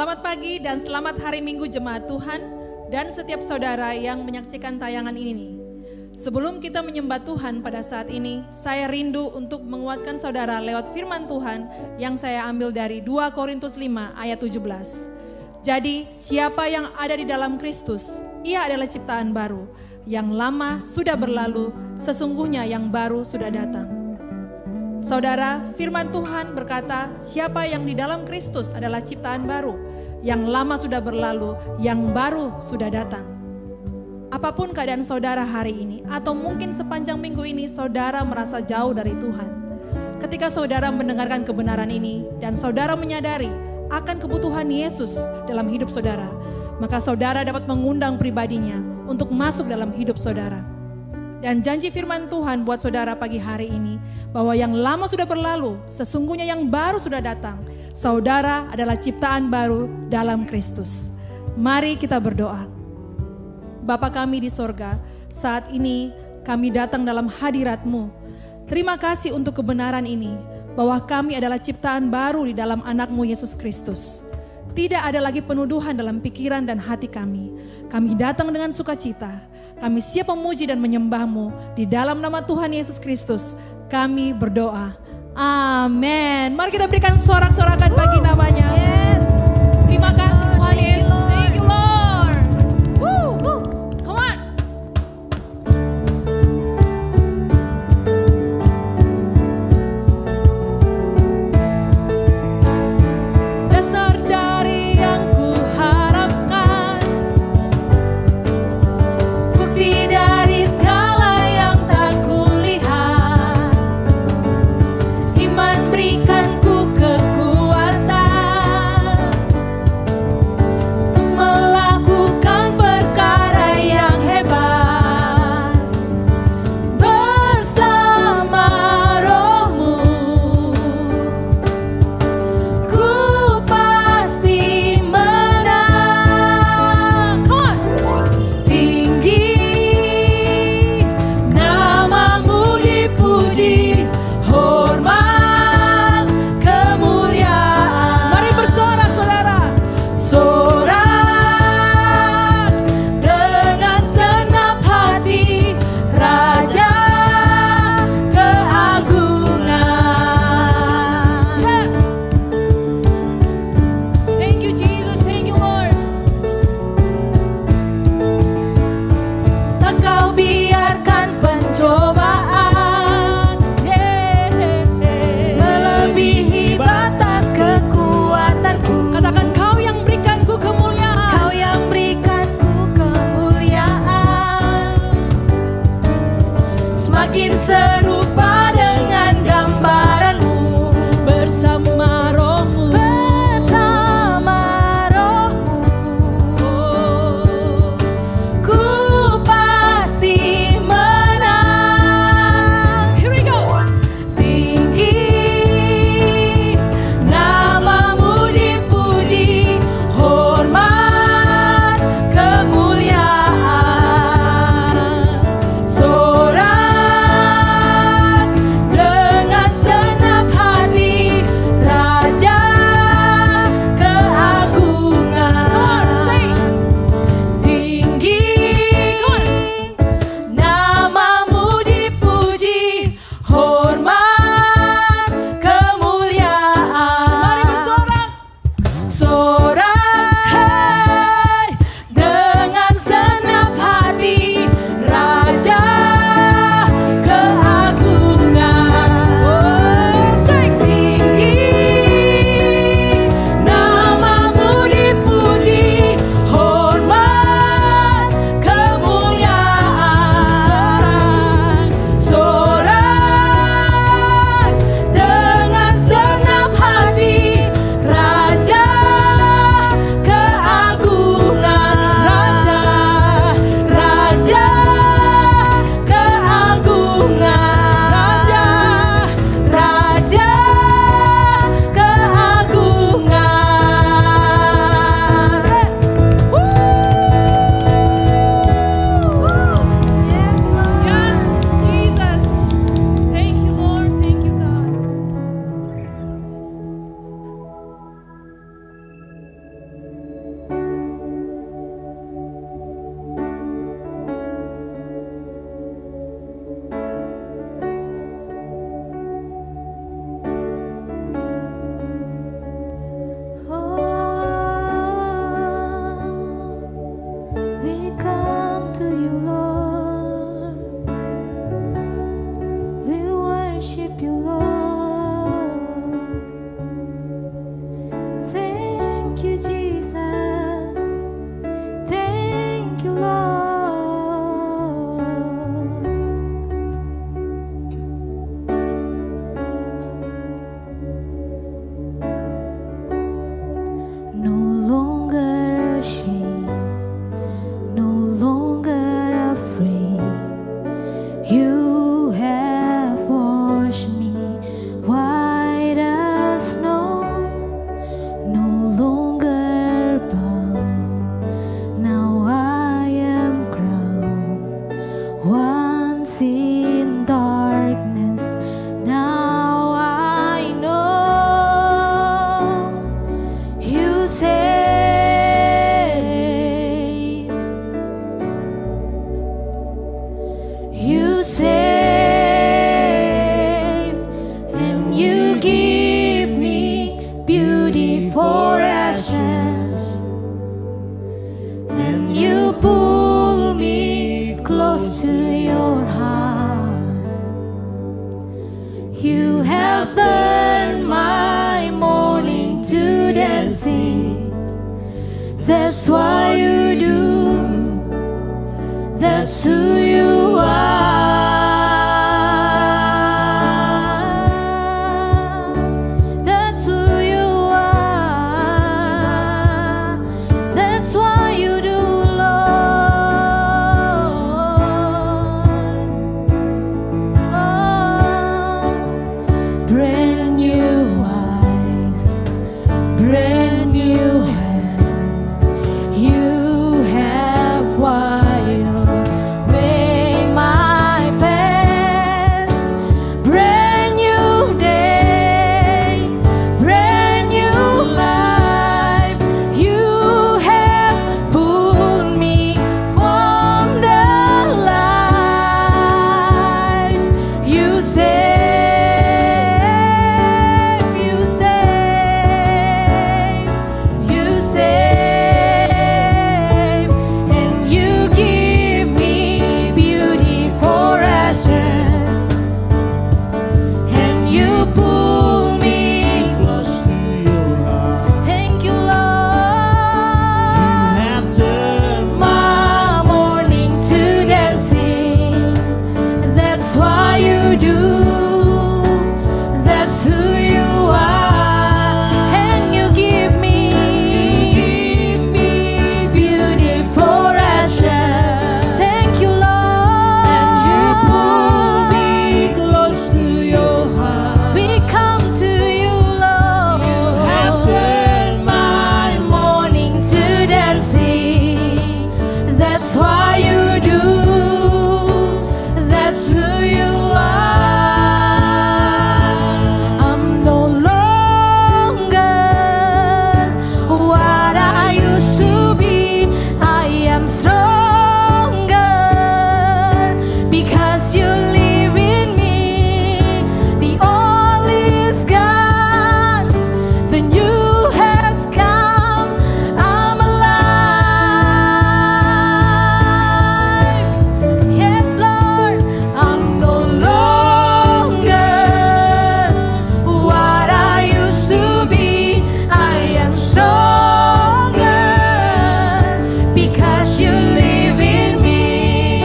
Selamat pagi dan selamat hari Minggu jemaat Tuhan dan setiap saudara yang menyaksikan tayangan ini. Sebelum kita menyembah Tuhan pada saat ini, saya rindu untuk menguatkan saudara lewat firman Tuhan yang saya ambil dari 2 Korintus 5 ayat 17. Jadi siapa yang ada di dalam Kristus, ia adalah ciptaan baru. Yang lama sudah berlalu, sesungguhnya yang baru sudah datang. Saudara, firman Tuhan berkata, siapa yang di dalam Kristus adalah ciptaan baru. Yang lama sudah berlalu, yang baru sudah datang. Apapun keadaan saudara hari ini, atau mungkin sepanjang minggu ini saudara merasa jauh dari Tuhan. Ketika saudara mendengarkan kebenaran ini, dan saudara menyadari akan kebutuhan Yesus dalam hidup saudara, maka saudara dapat mengundang pribadinya untuk masuk dalam hidup saudara. Dan janji firman Tuhan buat saudara pagi hari ini, bahwa yang lama sudah berlalu, sesungguhnya yang baru sudah datang. Saudara adalah ciptaan baru dalam Kristus. Mari kita berdoa. Bapa kami di sorga, saat ini kami datang dalam hadirat-Mu. Terima kasih untuk kebenaran ini, bahwa kami adalah ciptaan baru di dalam anak-Mu Yesus Kristus. Tidak ada lagi penuduhan dalam pikiran dan hati kami. Kami datang dengan sukacita. Kami siap memuji dan menyembah-Mu. Di dalam nama Tuhan Yesus Kristus, kami berdoa. Amin. Mari kita berikan sorak-sorakan bagi namanya. Yes. Terima kasih Tuhan Yesus. Thank you Lord. Woo. Come on. Dasar dari yang ku harapkan, bukti dari segala yang tak kulihat, iman berikanku kekuatan untuk melakukan perkara yang hebat bersama Roh-Mu. Ku pasti menang. Come on. Tinggi nama-Mu dipuji, hormat, kemuliaan. Mari bersorak saudara. Sorak dengan senap hati, Raja keagungan. Thank you Jesus, thank you Lord. Tak kau biarkan pencobaan melebihi batas kekuatanku. Katakan, Kau yang berikanku kemuliaan. Kau yang berikanku kemuliaan. Semakin serupa dengan gambaran-Mu bersama Roh-Mu. Bersama Roh-Mu. Ku pasti menang. Here we go. Tinggi nama-Mu dipuji, hormat, kemuliaan. Sorak you, Lord. Thank you, Jesus. Thank you, Lord. No longer ashamed, no longer afraid. You have washed me white as snow. No longer bound, now I am crowned. Once in darkness, now I know you save. You save, and you give me beauty for ashes, and you pull me close to your heart. You have turned my mourning to dancing. That's why you do. That's who you are. That's who you are. That's why you do, Lord. Oh, brand new eyes, brand new hands. You have wide away my past. Brand new day, brand new life. You have pulled me from the life. You save, you save, you save, and you give me beauty for ashes, and you pull me Close to your heart. Thank you, You Lord. have turned My morning to dancing. That's why you do. That's who you are. And you give me beauty for ashes. Thank you, Lord. and you pull me close to your heart. We come to you, Lord. You have turned my morning to dancing. That's why you do. That's who you are. I'm no longer what I used to be. I am stronger because you live in me. The old is gone, the new has come. I'm alive. Yes, Lord, I'm no longer what I used to be. I am stronger because you live in me.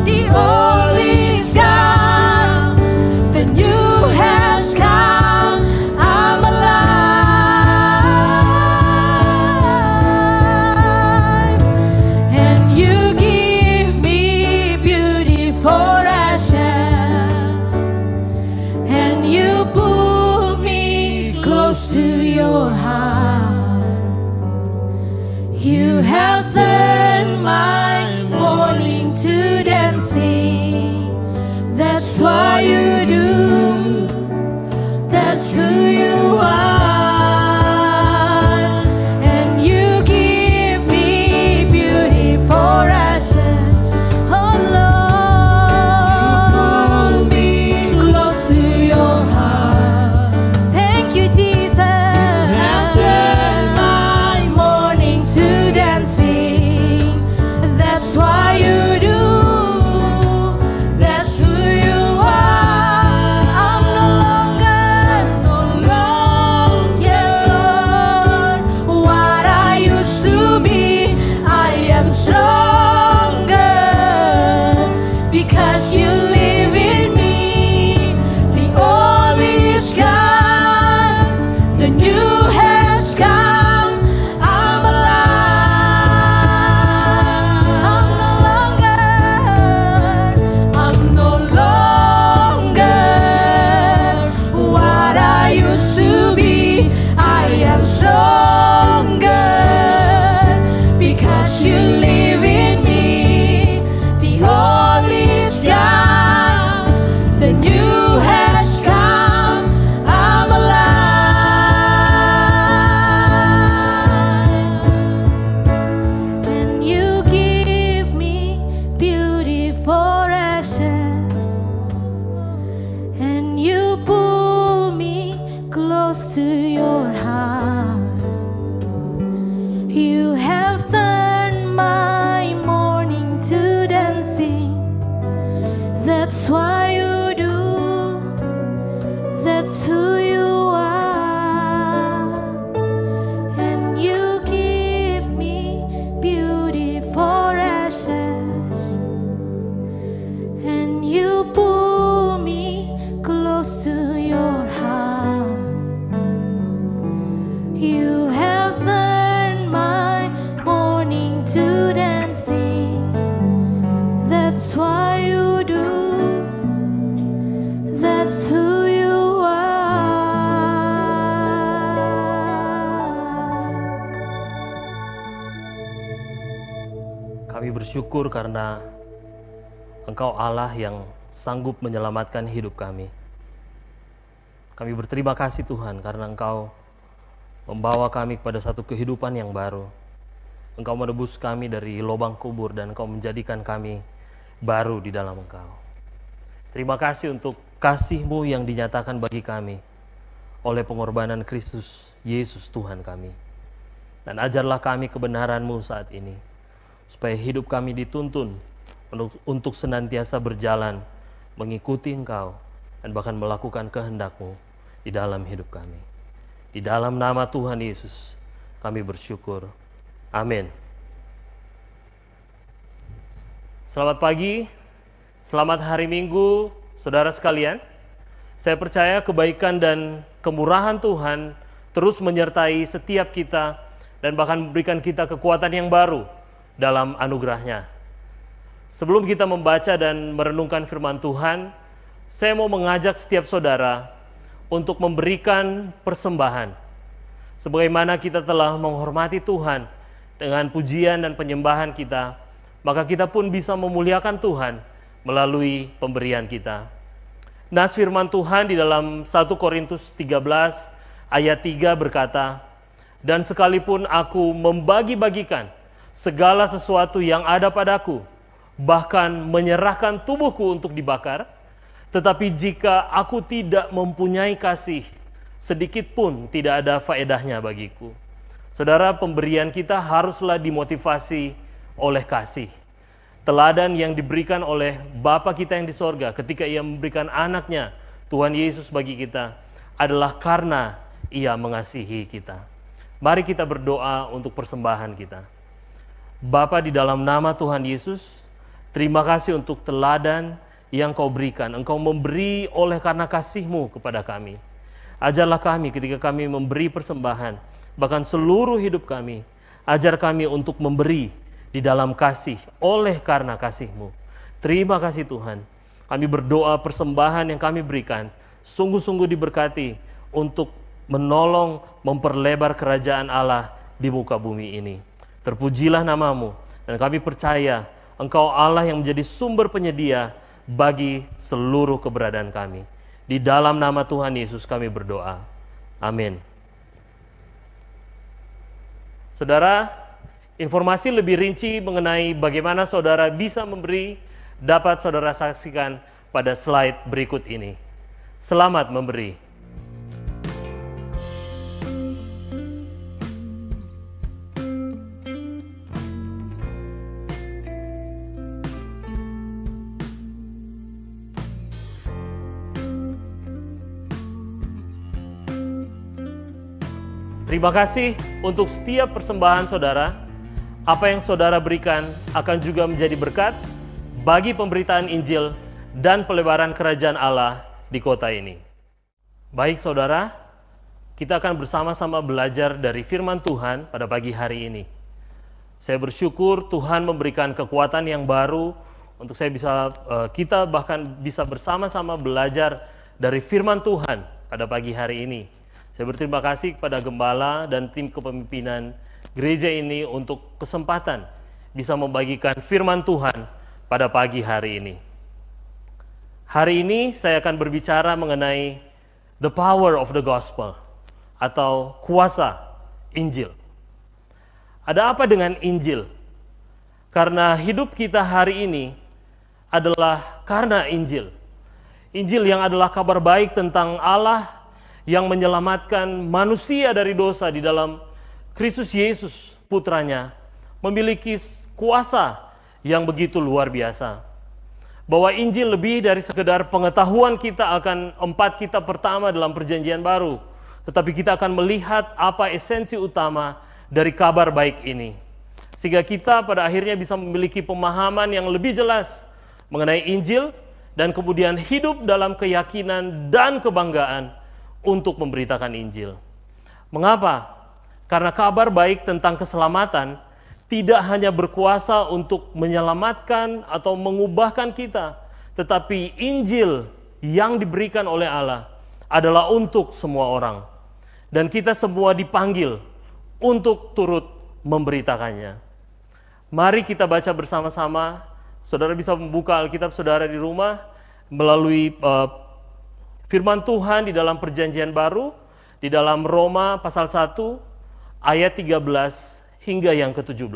The old is gone, the new has come. I'm alive, and you give me beauty for ashes, and you pull me close to your heart. You have turned my morning to dancing. That's why you do. That's who you are. And you give me beauty for ashes. Oh Lord, pull me close to your heart. Thank you, Jesus. have turned my morning to dancing. That's why you do. That's who you are. I'm no close to your heart. You have turned my mourning to dancing. That's why you do. That's who you are. And you give me beauty for ashes. And you pull me close to your heart. You have turned my mourning to dancing. That's why you do. That's who you are. Kami bersyukur karena Engkau Allah yang sanggup menyelamatkan hidup kami. Kami berterima kasih Tuhan karena Engkau membawa kami kepada satu kehidupan yang baru. Engkau menebus kami dari lubang kubur dan Engkau menjadikan kami baru di dalam Engkau. Terima kasih untuk kasih-Mu yang dinyatakan bagi kami oleh pengorbanan Kristus Yesus Tuhan kami. Dan ajarlah kami kebenaran-Mu saat ini, supaya hidup kami dituntun untuk senantiasa berjalan, mengikuti Engkau, dan bahkan melakukan kehendak-Mu di dalam hidup kami. Di dalam nama Tuhan Yesus, kami bersyukur. Amin. Selamat pagi, selamat hari Minggu, saudara sekalian. Saya percaya kebaikan dan kemurahan Tuhan terus menyertai setiap kita dan bahkan memberikan kita kekuatan yang baru dalam anugerah-Nya. Sebelum kita membaca dan merenungkan firman Tuhan, saya mau mengajak setiap saudara untuk memberikan persembahan. Sebagaimana kita telah menghormati Tuhan dengan pujian dan penyembahan kita, maka kita pun bisa memuliakan Tuhan melalui pemberian kita. Nas firman Tuhan di dalam 1 Korintus 13 ayat 3 berkata, "Dan sekalipun aku membagi-bagikan segala sesuatu yang ada padaku, bahkan menyerahkan tubuhku untuk dibakar, tetapi jika aku tidak mempunyai kasih, sedikit pun tidak ada faedahnya bagiku." Saudara, pemberian kita haruslah dimotivasi oleh kasih. Teladan yang diberikan oleh Bapa kita yang di sorga ketika Ia memberikan anaknya, Tuhan Yesus bagi kita, adalah karena Ia mengasihi kita. Mari kita berdoa untuk persembahan kita. Bapa, di dalam nama Tuhan Yesus, terima kasih untuk teladan yang Kau berikan. Engkau memberi oleh karena kasih-Mu kepada kami. Ajarlah kami ketika kami memberi persembahan, bahkan seluruh hidup kami, ajar kami untuk memberi di dalam kasih oleh karena kasih-Mu. Terima kasih Tuhan. Kami berdoa persembahan yang kami berikan sungguh-sungguh diberkati untuk menolong memperlebar kerajaan Allah di muka bumi ini. Terpujilah nama-Mu, dan kami percaya Engkau Allah yang menjadi sumber penyedia bagi seluruh keberadaan kami. Di dalam nama Tuhan Yesus kami berdoa. Amin. Saudara, informasi lebih rinci mengenai bagaimana saudara bisa memberi dapat saudara saksikan pada slide berikut ini. Selamat memberi. Terima kasih untuk setiap persembahan saudara. Apa yang saudara berikan akan juga menjadi berkat bagi pemberitaan Injil dan pelebaran kerajaan Allah di kota ini. Baik saudara, kita akan bersama-sama belajar dari firman Tuhan pada pagi hari ini. Saya bersyukur Tuhan memberikan kekuatan yang baru untuk kita bahkan bisa bersama-sama belajar dari firman Tuhan pada pagi hari ini. Saya berterima kasih kepada gembala dan tim kepemimpinan gereja ini untuk kesempatan bisa membagikan firman Tuhan pada pagi hari ini. Hari ini saya akan berbicara mengenai the power of the gospel atau kuasa Injil. Ada apa dengan Injil? Karena hidup kita hari ini adalah karena Injil. Injil yang adalah kabar baik tentang Allah yang menyelamatkan manusia dari dosa di dalam Kristus Yesus, putranya, memiliki kuasa yang begitu luar biasa. Bahwa Injil lebih dari sekedar pengetahuan kita akan 4 kitab pertama dalam Perjanjian Baru, tetapi kita akan melihat apa esensi utama dari kabar baik ini. Sehingga kita pada akhirnya bisa memiliki pemahaman yang lebih jelas mengenai Injil dan kemudian hidup dalam keyakinan dan kebanggaan untuk memberitakan Injil. Mengapa? Karena kabar baik tentang keselamatan tidak hanya berkuasa untuk menyelamatkan atau mengubahkan kita, tetapi Injil yang diberikan oleh Allah adalah untuk semua orang. Dan kita semua dipanggil untuk turut memberitakannya. Mari kita baca bersama-sama. Saudara bisa membuka Alkitab saudara di rumah melalui firman Tuhan di dalam Perjanjian Baru, di dalam Roma pasal 1 ayat 13 hingga yang ke-17.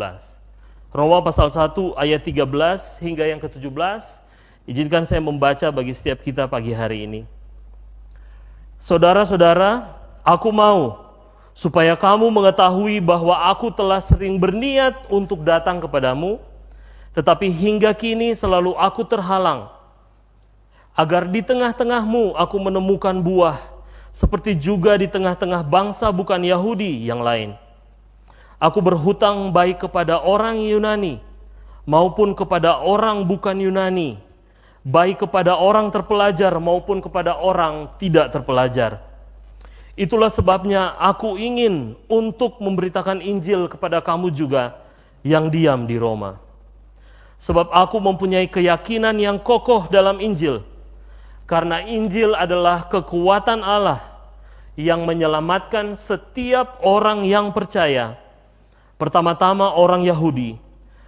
Roma pasal 1 ayat 13 hingga yang ke-17. Izinkan saya membaca bagi setiap kita pagi hari ini. Saudara-saudara, aku mau supaya kamu mengetahui bahwa aku telah sering berniat untuk datang kepadamu, tetapi hingga kini selalu aku terhalang, agar di tengah-tengahmu aku menemukan buah, seperti juga di tengah-tengah bangsa bukan Yahudi yang lain. Aku berhutang baik kepada orang Yunani maupun kepada orang bukan Yunani, baik kepada orang terpelajar maupun kepada orang tidak terpelajar. Itulah sebabnya aku ingin untuk memberitakan Injil kepada kamu juga yang diam di Roma. Sebab aku mempunyai keyakinan yang kokoh dalam Injil, karena Injil adalah kekuatan Allah yang menyelamatkan setiap orang yang percaya, pertama-tama orang Yahudi,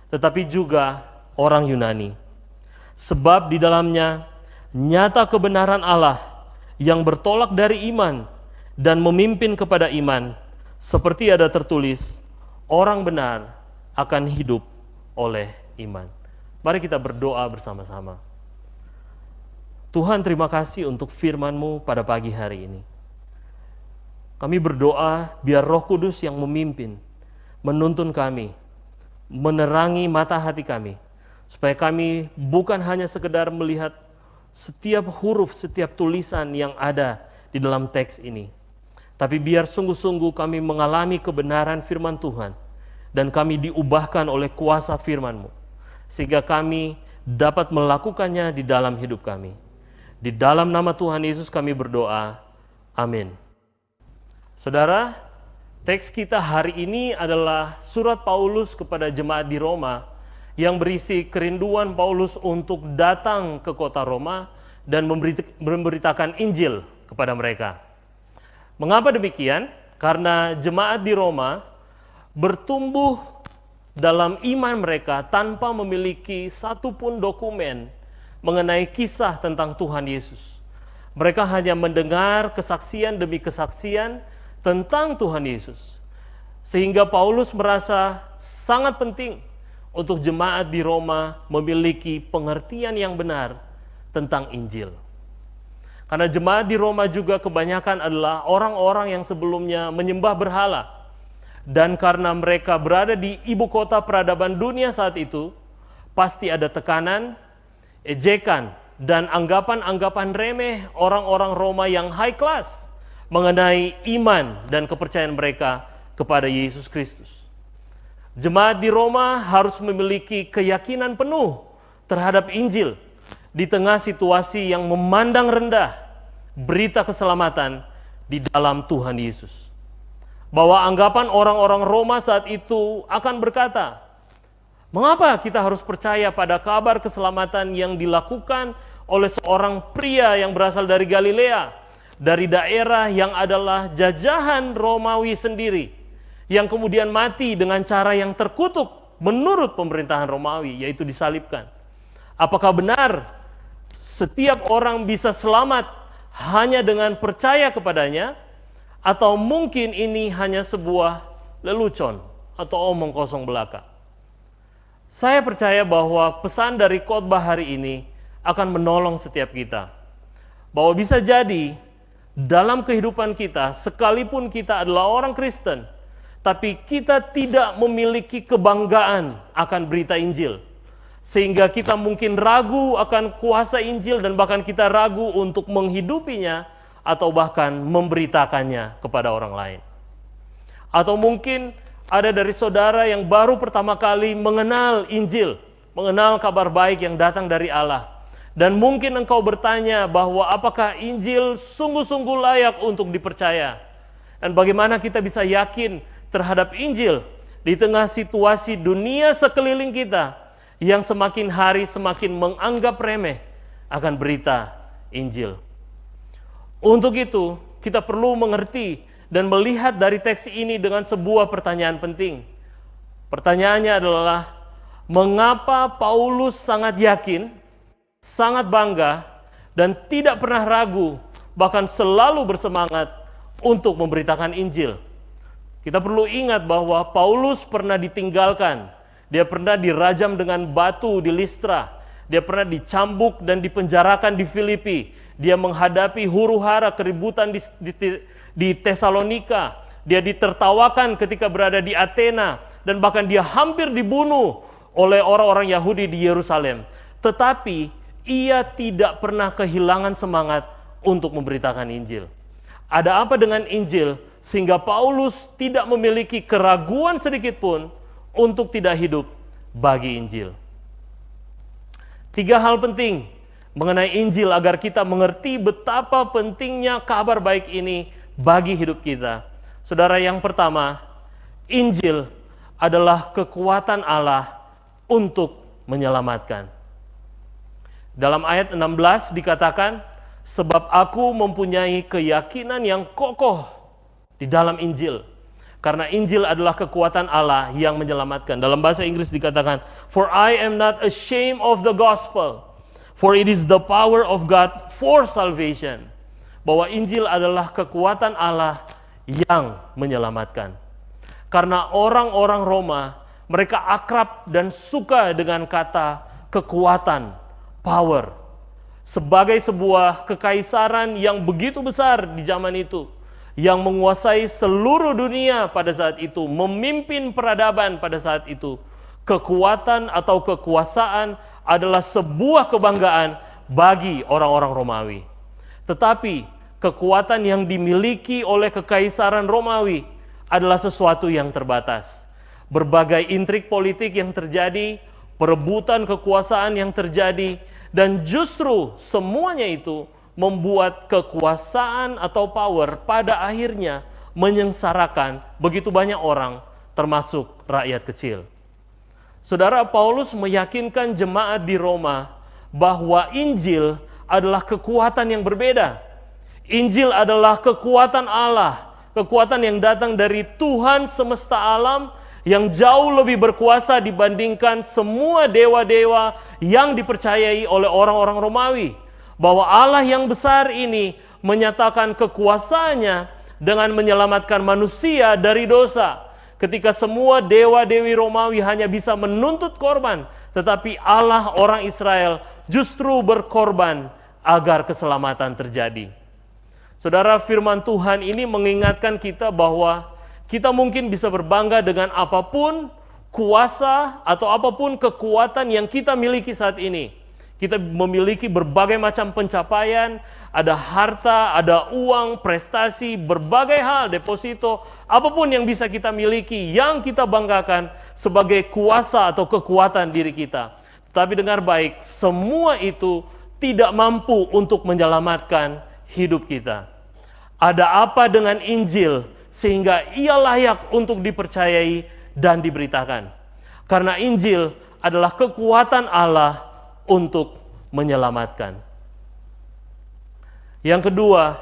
tetapi juga orang Yunani. Sebab di dalamnya nyata kebenaran Allah yang bertolak dari iman dan memimpin kepada iman, seperti ada tertulis, orang benar akan hidup oleh iman. Mari kita berdoa bersama-sama. Tuhan, terima kasih untuk firman-Mu pada pagi hari ini. Kami berdoa biar Roh Kudus yang memimpin, menuntun kami, menerangi mata hati kami, supaya kami bukan hanya sekedar melihat setiap huruf, setiap tulisan yang ada di dalam teks ini, tapi biar sungguh-sungguh kami mengalami kebenaran firman Tuhan, dan kami diubahkan oleh kuasa firman-Mu, sehingga kami dapat melakukannya di dalam hidup kami. Di dalam nama Tuhan Yesus kami berdoa, amin. Saudara, teks kita hari ini adalah surat Paulus kepada jemaat di Roma yang berisi kerinduan Paulus untuk datang ke kota Roma dan memberitakan Injil kepada mereka. Mengapa demikian? Karena jemaat di Roma bertumbuh dalam iman mereka tanpa memiliki satupun dokumen mengenai kisah tentang Tuhan Yesus. Mereka hanya mendengar kesaksian demi kesaksian tentang Tuhan Yesus. Sehingga Paulus merasa sangat penting untuk jemaat di Roma memiliki pengertian yang benar tentang Injil. Karena jemaat di Roma juga kebanyakan adalah orang-orang yang sebelumnya menyembah berhala. Dan karena mereka berada di ibu kota peradaban dunia saat itu, pasti ada tekanan, ejekan, dan anggapan-anggapan remeh orang-orang Roma yang high class mengenai iman dan kepercayaan mereka kepada Yesus Kristus. Jemaat di Roma harus memiliki keyakinan penuh terhadap Injil di tengah situasi yang memandang rendah berita keselamatan di dalam Tuhan Yesus. Bahwa anggapan orang-orang Roma saat itu akan berkata, mengapa kita harus percaya pada kabar keselamatan yang dilakukan oleh seorang pria yang berasal dari Galilea, dari daerah yang adalah jajahan Romawi sendiri, yang kemudian mati dengan cara yang terkutuk menurut pemerintahan Romawi, yaitu disalibkan. Apakah benar setiap orang bisa selamat hanya dengan percaya kepadanya, atau mungkin ini hanya sebuah lelucon atau omong kosong belaka? Saya percaya bahwa pesan dari khotbah hari ini akan menolong setiap kita. Bahwa bisa jadi dalam kehidupan kita, sekalipun kita adalah orang Kristen, tapi kita tidak memiliki kebanggaan akan berita Injil. Sehingga kita mungkin ragu akan kuasa Injil dan bahkan kita ragu untuk menghidupinya atau bahkan memberitakannya kepada orang lain. Atau mungkin ada dari saudara yang baru pertama kali mengenal Injil, mengenal kabar baik yang datang dari Allah. Dan mungkin engkau bertanya bahwa apakah Injil sungguh-sungguh layak untuk dipercaya? Dan bagaimana kita bisa yakin terhadap Injil di tengah situasi dunia sekeliling kita yang semakin hari semakin menganggap remeh akan berita Injil. Untuk itu, kita perlu mengerti dan melihat dari teks ini dengan sebuah pertanyaan penting. Pertanyaannya adalah, mengapa Paulus sangat yakin, sangat bangga, dan tidak pernah ragu, bahkan selalu bersemangat untuk memberitakan Injil? Kita perlu ingat bahwa Paulus pernah ditinggalkan. Dia pernah dirajam dengan batu di Listra. Dia pernah dicambuk dan dipenjarakan di Filipi. Dia menghadapi huru-hara keributan di Tesalonika. Dia ditertawakan ketika berada di Athena. Dan bahkan dia hampir dibunuh oleh orang-orang Yahudi di Yerusalem. Tetapi ia tidak pernah kehilangan semangat untuk memberitakan Injil. Ada apa dengan Injil sehingga Paulus tidak memiliki keraguan sedikit pun untuk tidak hidup bagi Injil? 3 hal penting mengenai Injil agar kita mengerti betapa pentingnya kabar baik ini bagi hidup kita. Saudara, yang pertama, Injil adalah kekuatan Allah untuk menyelamatkan. Dalam ayat 16 dikatakan, sebab aku mempunyai keyakinan yang kokoh di dalam Injil. Karena Injil adalah kekuatan Allah yang menyelamatkan. Dalam bahasa Inggris dikatakan, for I am not ashamed of the gospel, for it is the power of God for salvation. Bahwa Injil adalah kekuatan Allah yang menyelamatkan. Karena orang-orang Roma, mereka akrab dan suka dengan kata kekuatan, power. Sebagai sebuah kekaisaran yang begitu besar di zaman itu, yang menguasai seluruh dunia pada saat itu, memimpin peradaban pada saat itu. Kekuatan atau kekuasaan adalah sebuah kebanggaan bagi orang-orang Romawi. Tetapi kekuatan yang dimiliki oleh kekaisaran Romawi adalah sesuatu yang terbatas. Berbagai intrik politik yang terjadi, perebutan kekuasaan yang terjadi, dan justru semuanya itu membuat kekuasaan atau power pada akhirnya menyengsarakan begitu banyak orang, termasuk rakyat kecil. Saudara, Paulus meyakinkan jemaat di Roma bahwa Injil adalah kekuatan yang berbeda. Injil adalah kekuatan Allah, kekuatan yang datang dari Tuhan semesta alam yang jauh lebih berkuasa dibandingkan semua dewa-dewa yang dipercayai oleh orang-orang Romawi. Bahwa Allah yang besar ini menyatakan kekuasaannya dengan menyelamatkan manusia dari dosa. Ketika semua dewa-dewi Romawi hanya bisa menuntut korban, tetapi Allah orang Israel justru berkorban agar keselamatan terjadi. Saudara, firman Tuhan ini mengingatkan kita bahwa kita mungkin bisa berbangga dengan apapun kuasa atau apapun kekuatan yang kita miliki saat ini. Kita memiliki berbagai macam pencapaian, ada harta, ada uang, prestasi, berbagai hal, deposito, apapun yang bisa kita miliki, yang kita banggakan sebagai kuasa atau kekuatan diri kita. Tapi dengar baik, semua itu tidak mampu untuk menyelamatkan hidup kita. Ada apa dengan Injil sehingga ia layak untuk dipercayai dan diberitakan? Karena Injil adalah kekuatan Allah untuk menyelamatkan. Yang kedua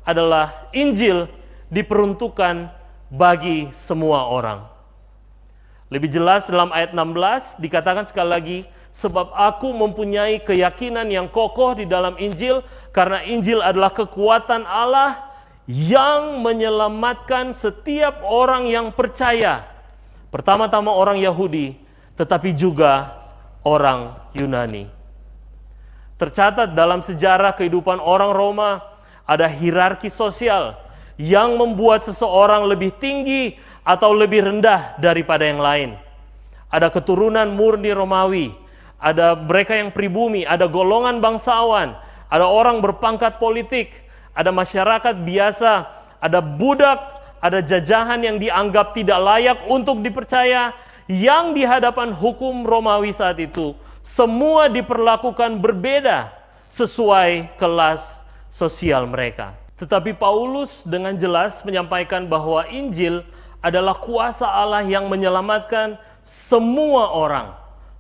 adalah Injil diperuntukkan bagi semua orang. Lebih jelas dalam ayat 16 dikatakan sekali lagi, sebab aku mempunyai keyakinan yang kokoh di dalam Injil, karena Injil adalah kekuatan Allah yang menyelamatkan setiap orang yang percaya. Pertama-tama orang Yahudi, tetapi juga orang Yunani. Tercatat dalam sejarah kehidupan orang Roma, ada hierarki sosial yang membuat seseorang lebih tinggi atau lebih rendah daripada yang lain. Ada keturunan murni Romawi, ada mereka yang pribumi, ada golongan bangsawan, ada orang berpangkat politik, ada masyarakat biasa, ada budak, ada jajahan yang dianggap tidak layak untuk dipercaya, yang di hadapan hukum Romawi saat itu semua diperlakukan berbeda sesuai kelas sosial mereka. Tetapi Paulus dengan jelas menyampaikan bahwa Injil adalah kuasa Allah yang menyelamatkan semua orang.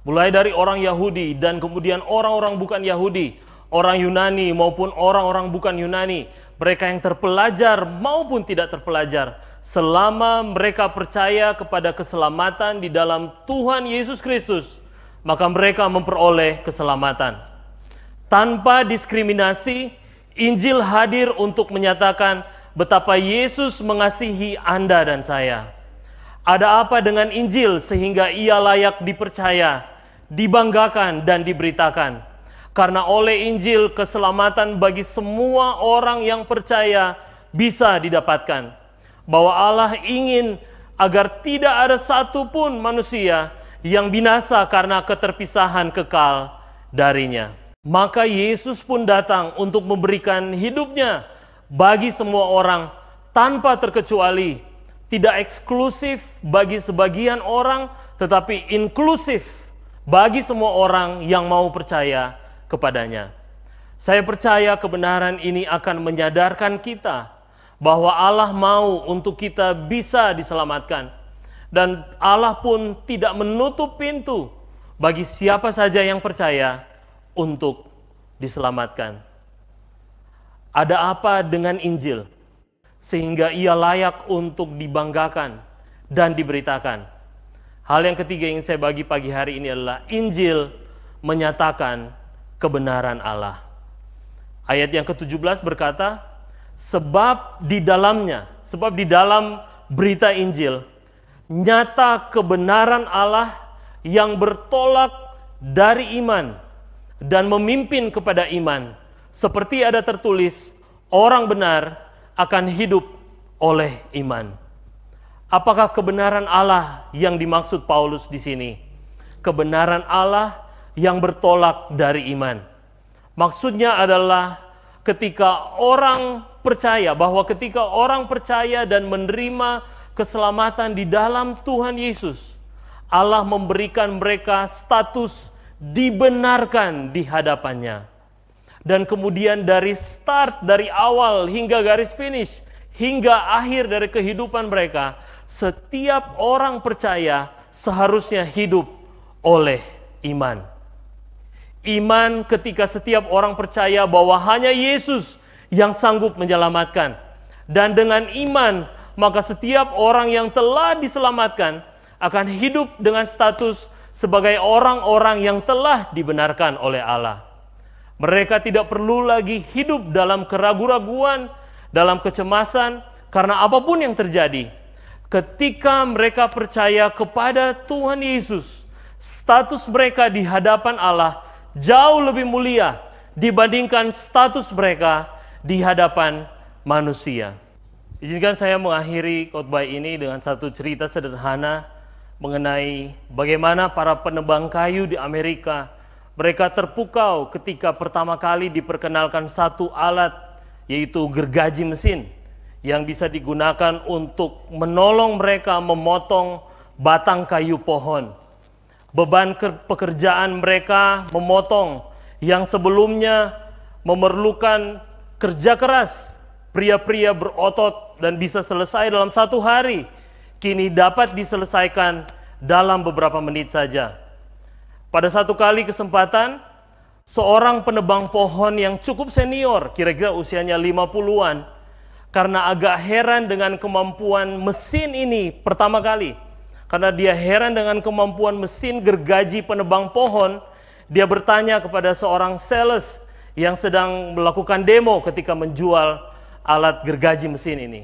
Mulai dari orang Yahudi dan kemudian orang-orang bukan Yahudi, orang Yunani maupun orang-orang bukan Yunani, mereka yang terpelajar maupun tidak terpelajar, selama mereka percaya kepada keselamatan di dalam Tuhan Yesus Kristus, maka mereka memperoleh keselamatan. Tanpa diskriminasi, Injil hadir untuk menyatakan betapa Yesus mengasihi Anda dan saya. Ada apa dengan Injil sehingga ia layak dipercaya, dibanggakan dan diberitakan? Karena oleh Injil keselamatan bagi semua orang yang percaya bisa didapatkan. Bahwa Allah ingin agar tidak ada satupun manusia yang binasa karena keterpisahan kekal darinya. Maka Yesus pun datang untuk memberikan hidupnya bagi semua orang tanpa terkecuali, tidak eksklusif bagi sebagian orang, tetapi inklusif bagi semua orang yang mau percaya kepadanya. Saya percaya kebenaran ini akan menyadarkan kita bahwa Allah mau untuk kita bisa diselamatkan, dan Allah pun tidak menutup pintu bagi siapa saja yang percaya untuk diselamatkan. Ada apa dengan Injil sehingga ia layak untuk dibanggakan dan diberitakan? Hal yang ketiga yang saya bagi pagi hari ini adalah Injil menyatakan kebenaran Allah. Ayat yang ke-17 berkata, sebab di dalam berita Injil nyata kebenaran Allah yang bertolak dari iman dan memimpin kepada iman, seperti ada tertulis, orang benar akan hidup oleh iman. Apakah kebenaran Allah yang dimaksud Paulus di sini? Kebenaran Allah yang bertolak dari iman. Maksudnya adalah ketika orang percaya, bahwa ketika orang percaya dan menerima keselamatan di dalam Tuhan Yesus, Allah memberikan mereka status dibenarkan di hadapannya. Dan kemudian dari start, dari awal hingga garis finish, hingga akhir dari kehidupan mereka, setiap orang percaya seharusnya hidup oleh iman. Iman ketika setiap orang percaya bahwa hanya Yesus yang sanggup menyelamatkan. Dan dengan iman, maka setiap orang yang telah diselamatkan akan hidup dengan status sebagai orang-orang yang telah dibenarkan oleh Allah. Mereka tidak perlu lagi hidup dalam keraguan-raguan, dalam kecemasan, karena apapun yang terjadi. Ketika mereka percaya kepada Tuhan Yesus, status mereka di hadapan Allah jauh lebih mulia dibandingkan status mereka di hadapan manusia. Izinkan saya mengakhiri khotbah ini dengan satu cerita sederhana mengenai bagaimana para penebang kayu di Amerika, mereka terpukau ketika pertama kali diperkenalkan satu alat, yaitu gergaji mesin, yang bisa digunakan untuk menolong mereka memotong batang kayu pohon. Beban pekerjaan mereka memotong yang sebelumnya memerlukan kerja keras, pria-pria berotot dan bisa selesai dalam satu hari, kini dapat diselesaikan dalam beberapa menit saja. Pada satu kali kesempatan, seorang penebang pohon yang cukup senior, kira-kira usianya 50-an, karena agak heran dengan kemampuan mesin ini pertama kali, karena dia heran dengan kemampuan mesin gergaji penebang pohon, dia bertanya kepada seorang sales yang sedang melakukan demo ketika menjual alat gergaji mesin ini.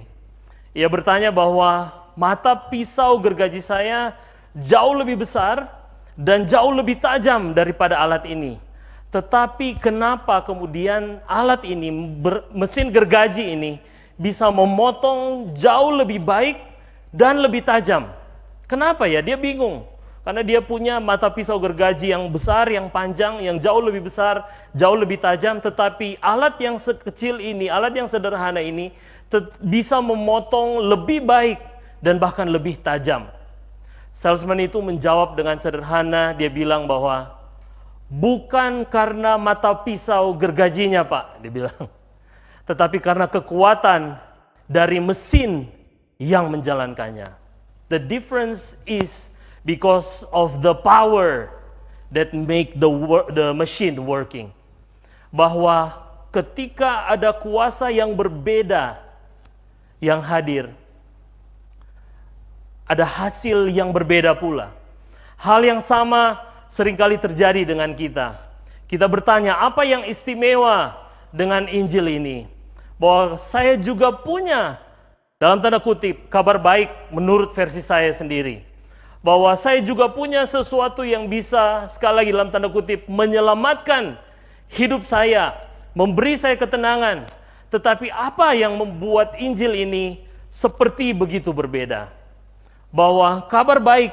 Ia bertanya bahwa mata pisau gergaji saya jauh lebih besar dan jauh lebih tajam daripada alat ini. Tetapi kenapa kemudian alat ini, mesin gergaji ini bisa memotong jauh lebih baik dan lebih tajam? Kenapa ya? Dia bingung. Karena dia punya mata pisau gergaji yang besar, yang panjang, yang jauh lebih besar, jauh lebih tajam. Tetapi alat yang sekecil ini, alat yang sederhana ini bisa memotong lebih baik dan bahkan lebih tajam. Salesman itu menjawab dengan sederhana, dia bilang bahwa bukan karena mata pisau gergajinya Pak, dia bilang, tetapi karena kekuatan dari mesin yang menjalankannya. The difference is because of the power that make the machine working. Bahwa ketika ada kuasa yang berbeda yang hadir, ada hasil yang berbeda pula. Hal yang sama seringkali terjadi dengan kita. Kita bertanya, apa yang istimewa dengan Injil ini? Bahwa saya juga punya, dalam tanda kutip, kabar baik menurut versi saya sendiri. Bahwa saya juga punya sesuatu yang bisa, sekali lagi dalam tanda kutip, menyelamatkan hidup saya, memberi saya ketenangan. Tetapi apa yang membuat Injil ini seperti begitu berbeda? Bahwa kabar baik,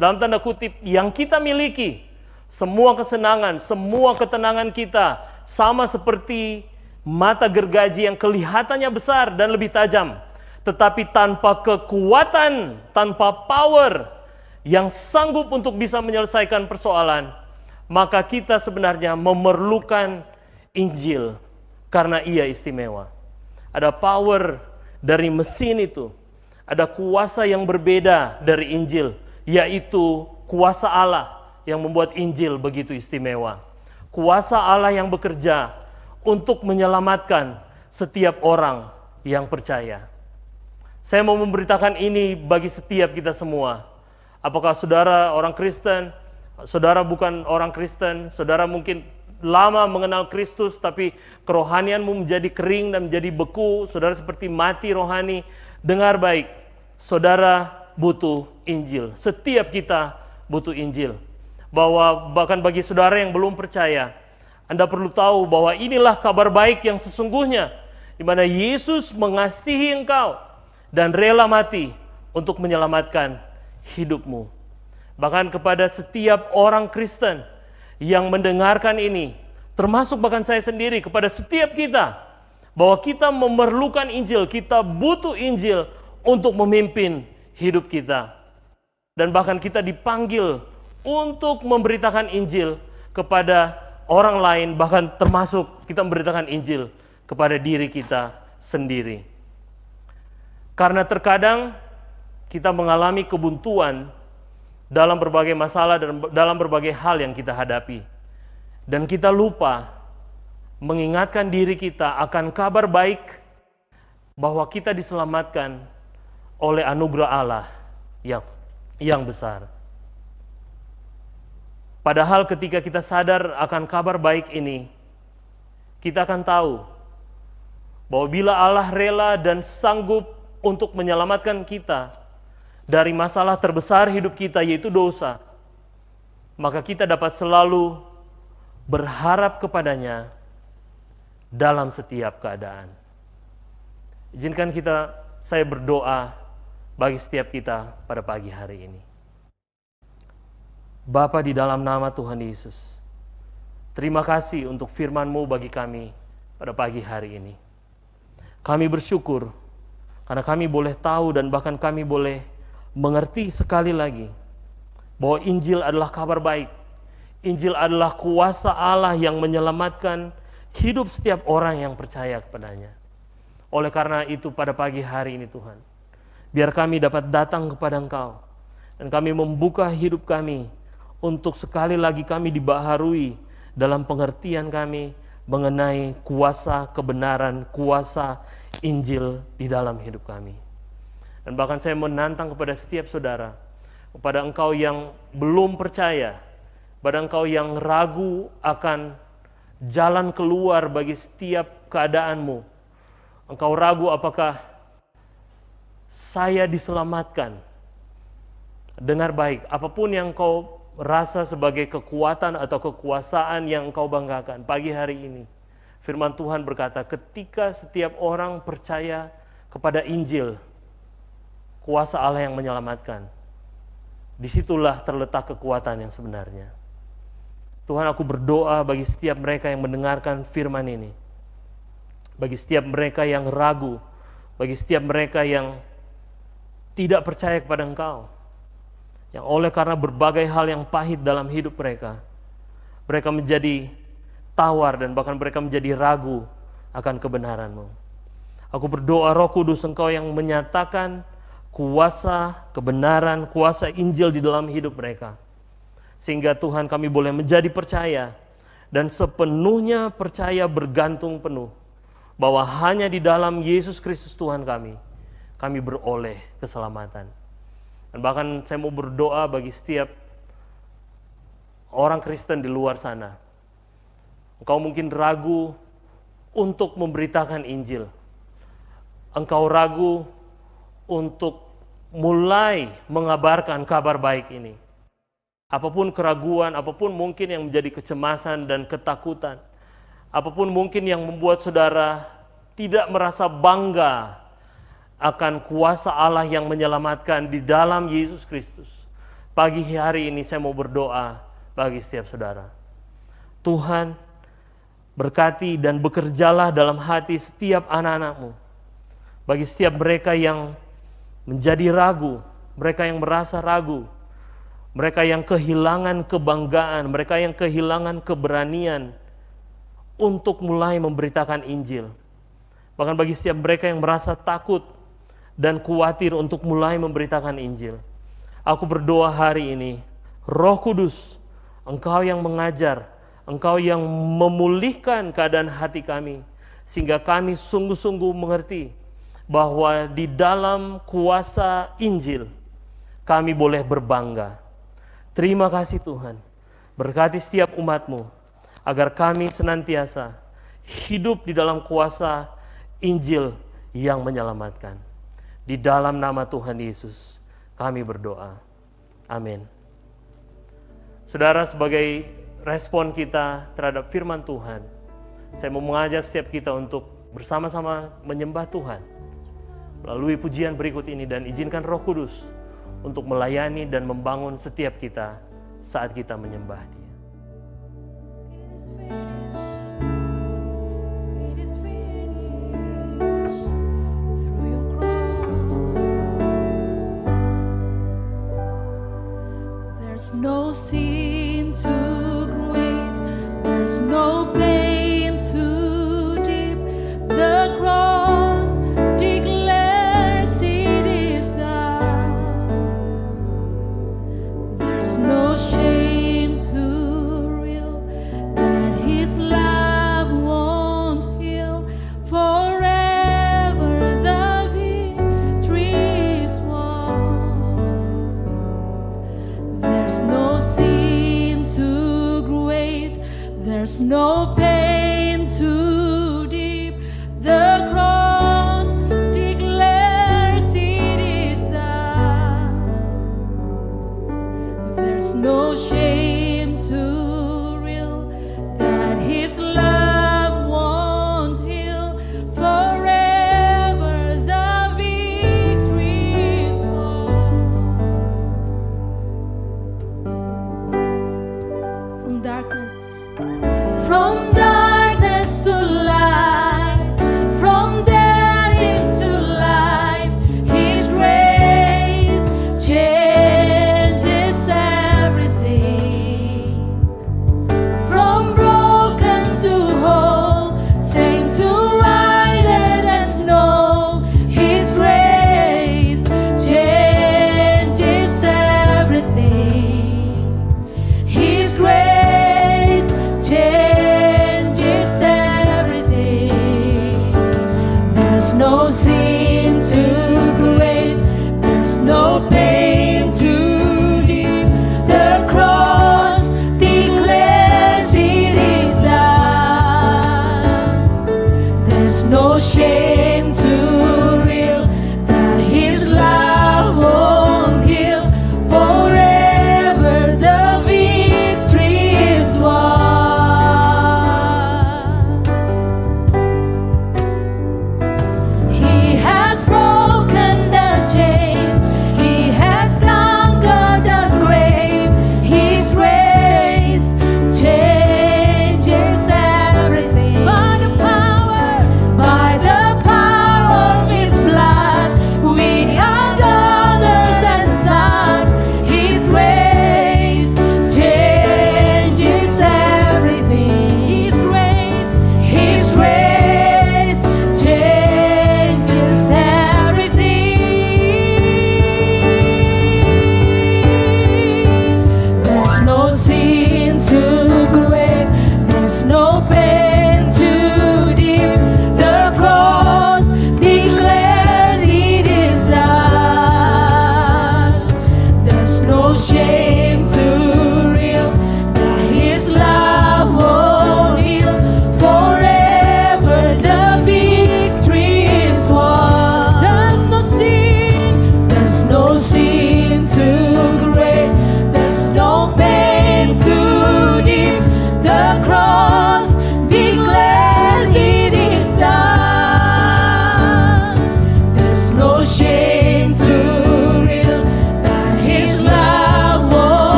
dalam tanda kutip, yang kita miliki, semua kesenangan, semua ketenangan kita, sama seperti mata gergaji yang kelihatannya besar dan lebih tajam, tetapi tanpa kekuatan, tanpa power yang sanggup untuk bisa menyelesaikan persoalan, maka kita sebenarnya memerlukan Injil karena ia istimewa. Ada power dari mesin itu, ada kuasa yang berbeda dari Injil, yaitu kuasa Allah yang membuat Injil begitu istimewa. Kuasa Allah yang bekerja untuk menyelamatkan setiap orang yang percaya. Saya mau memberitakan ini bagi setiap kita semua. Apakah saudara orang Kristen, saudara bukan orang Kristen, saudara mungkin lama mengenal Kristus tapi kerohanianmu menjadi kering dan menjadi beku, saudara seperti mati rohani. Dengar baik, saudara butuh Injil. Setiap kita butuh Injil. Bahwa bahkan bagi saudara yang belum percaya, Anda perlu tahu bahwa inilah kabar baik yang sesungguhnya, di mana Yesus mengasihi engkau dan rela mati untuk menyelamatkan hidupmu. Bahkan kepada setiap orang Kristen yang mendengarkan ini, termasuk bahkan saya sendiri, kepada setiap kita, bahwa kita memerlukan Injil, kita butuh Injil untuk memimpin hidup kita. Dan bahkan kita dipanggil untuk memberitakan Injil kepada orang lain, bahkan termasuk kita memberitakan Injil kepada diri kita sendiri. Karena terkadang kita mengalami kebuntuan dalam berbagai masalah dan dalam berbagai hal yang kita hadapi. Dan kita lupa mengingatkan diri kita akan kabar baik bahwa kita diselamatkan oleh anugerah Allah yang besar. Padahal ketika kita sadar akan kabar baik ini, kita akan tahu bahwa bila Allah rela dan sanggup untuk menyelamatkan kita dari masalah terbesar hidup kita, yaitu dosa, maka kita dapat selalu berharap kepadanya dalam setiap keadaan. Izinkan saya berdoa bagi setiap kita pada pagi hari ini. Bapa, di dalam nama Tuhan Yesus, terima kasih untuk firman-Mu bagi kami pada pagi hari ini. Kami bersyukur karena kami boleh tahu dan bahkan kami boleh mengerti sekali lagi bahwa Injil adalah kabar baik. Injil adalah kuasa Allah yang menyelamatkan hidup setiap orang yang percaya kepadanya. Oleh karena itu pada pagi hari ini Tuhan, biar kami dapat datang kepada Engkau dan kami membuka hidup kami untuk sekali lagi kami dibaharui dalam pengertian kami mengenai kuasa kebenaran, kuasa Injil di dalam hidup kami. Dan bahkan saya menantang kepada setiap saudara, kepada engkau yang belum percaya, pada engkau yang ragu akan jalan keluar bagi setiap keadaanmu. Engkau ragu apakah saya diselamatkan. Dengar baik, apapun yang kau merasa sebagai kekuatan atau kekuasaan yang engkau banggakan. Pagi hari ini, firman Tuhan berkata, ketika setiap orang percaya kepada Injil, kuasa Allah yang menyelamatkan, disitulah terletak kekuatan yang sebenarnya. Tuhan, aku berdoa bagi setiap mereka yang mendengarkan firman ini, bagi setiap mereka yang ragu, bagi setiap mereka yang tidak percaya kepada Engkau, yang oleh karena berbagai hal yang pahit dalam hidup mereka, mereka menjadi tawar dan bahkan mereka menjadi ragu akan kebenaran-Mu. Aku berdoa Roh Kudus, Engkau yang menyatakan kuasa kebenaran, kuasa Injil di dalam hidup mereka, sehingga Tuhan kami boleh menjadi percaya dan sepenuhnya percaya, bergantung penuh bahwa hanya di dalam Yesus Kristus Tuhan kami beroleh keselamatan. Dan bahkan saya mau berdoa bagi setiap orang Kristen di luar sana. Engkau mungkin ragu untuk memberitakan Injil. Engkau ragu untuk mulai mengabarkan kabar baik ini. Apapun keraguan, apapun mungkin yang menjadi kecemasan dan ketakutan, apapun mungkin yang membuat saudara tidak merasa bangga akan kuasa Allah yang menyelamatkan di dalam Yesus Kristus. Pagi hari ini saya mau berdoa bagi setiap saudara. Tuhan, berkati dan bekerjalah dalam hati setiap anak-anak-Mu. Bagi setiap mereka yang menjadi ragu, mereka yang merasa ragu, mereka yang kehilangan kebanggaan, mereka yang kehilangan keberanian untuk mulai memberitakan Injil. Bahkan bagi setiap mereka yang merasa takut dan khawatir untuk mulai memberitakan Injil, aku berdoa hari ini, Roh Kudus, Engkau yang mengajar, Engkau yang memulihkan keadaan hati kami, sehingga kami sungguh-sungguh mengerti bahwa di dalam kuasa Injil kami boleh berbangga. Terima kasih Tuhan, berkati setiap umat-Mu, agar kami senantiasa hidup di dalam kuasa Injil yang menyelamatkan. Di dalam nama Tuhan Yesus kami berdoa. Amin. Saudara, sebagai respon kita terhadap firman Tuhan, saya mau mengajak setiap kita untuk bersama-sama menyembah Tuhan melalui pujian berikut ini, dan izinkan Roh Kudus untuk melayani dan membangun setiap kita saat kita menyembah Dia. There's no sin too great, there's no pain too deep. The cross declares it is done. There's no shame too real that His love won't heal. Forever the victory is won. There's no sin too great, there's no pain too deep. The cross declares it is done. There's no shame too real that His love won't heal. Forever the victory is won. From darkness to light, from death into life, His grace changes everything. From broken to whole, saint to white as snow, His grace changes everything. His grace changes everything. There's no sin too great, there's no pain too deep. The cross declares it is done. There's no shame too real that His love won't heal. Forever the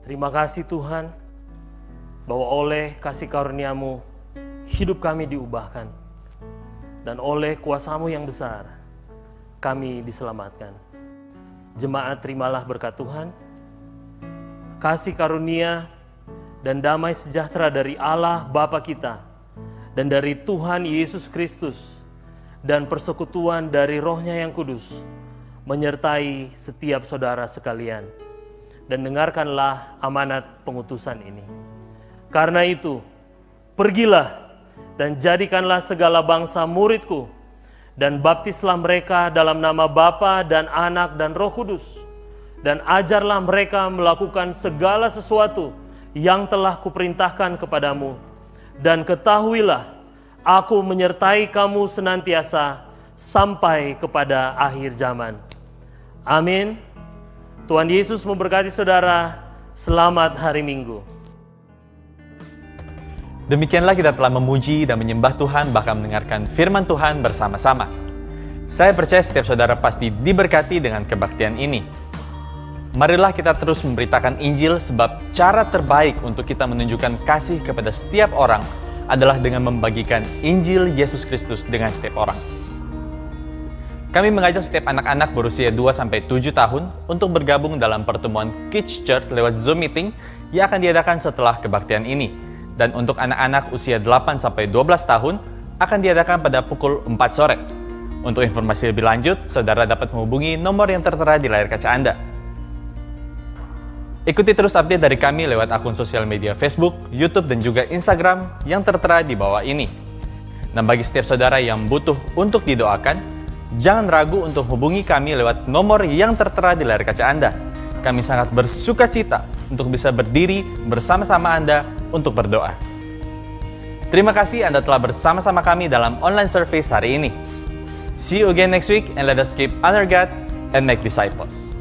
Terima kasih Tuhan, bahwa oleh kasih karunia-Mu, hidup kami diubahkan. Dan oleh kuasa-Mu yang besar, kami diselamatkan. Jemaat, terimalah berkat Tuhan, kasih karunia dan damai sejahtera dari Allah Bapa kita, dan dari Tuhan Yesus Kristus, dan persekutuan dari Roh-Nya yang kudus, menyertai setiap saudara sekalian. Dan dengarkanlah amanat pengutusan ini. Karena itu, pergilah dan jadikanlah segala bangsa muridku, dan baptislah mereka dalam nama Bapa dan Anak dan Roh Kudus, dan ajarlah mereka melakukan segala sesuatu yang telah kuperintahkan kepadamu. Dan ketahuilah, aku menyertai kamu senantiasa sampai kepada akhir zaman. Amin. Tuhan Yesus memberkati saudara. Selamat hari Minggu. Demikianlah kita telah memuji dan menyembah Tuhan, bahkan mendengarkan firman Tuhan bersama-sama. Saya percaya setiap saudara pasti diberkati dengan kebaktian ini. Marilah kita terus memberitakan Injil, sebab cara terbaik untuk kita menunjukkan kasih kepada setiap orang adalah dengan membagikan Injil Yesus Kristus dengan setiap orang. Kami mengajak setiap anak-anak berusia 2-7 tahun untuk bergabung dalam pertemuan Kids Church lewat Zoom Meeting yang akan diadakan setelah kebaktian ini. Dan untuk anak-anak usia 8-12 tahun akan diadakan pada pukul 4 sore. Untuk informasi lebih lanjut, saudara dapat menghubungi nomor yang tertera di layar kaca Anda. Ikuti terus update dari kami lewat akun sosial media Facebook, YouTube, dan juga Instagram yang tertera di bawah ini. Dan bagi setiap saudara yang butuh untuk didoakan, jangan ragu untuk hubungi kami lewat nomor yang tertera di layar kaca Anda. Kami sangat bersuka cita untuk bisa berdiri bersama-sama Anda untuk berdoa. Terima kasih Anda telah bersama-sama kami dalam online service hari ini. See you again next week, and let us keep honor God and make disciples.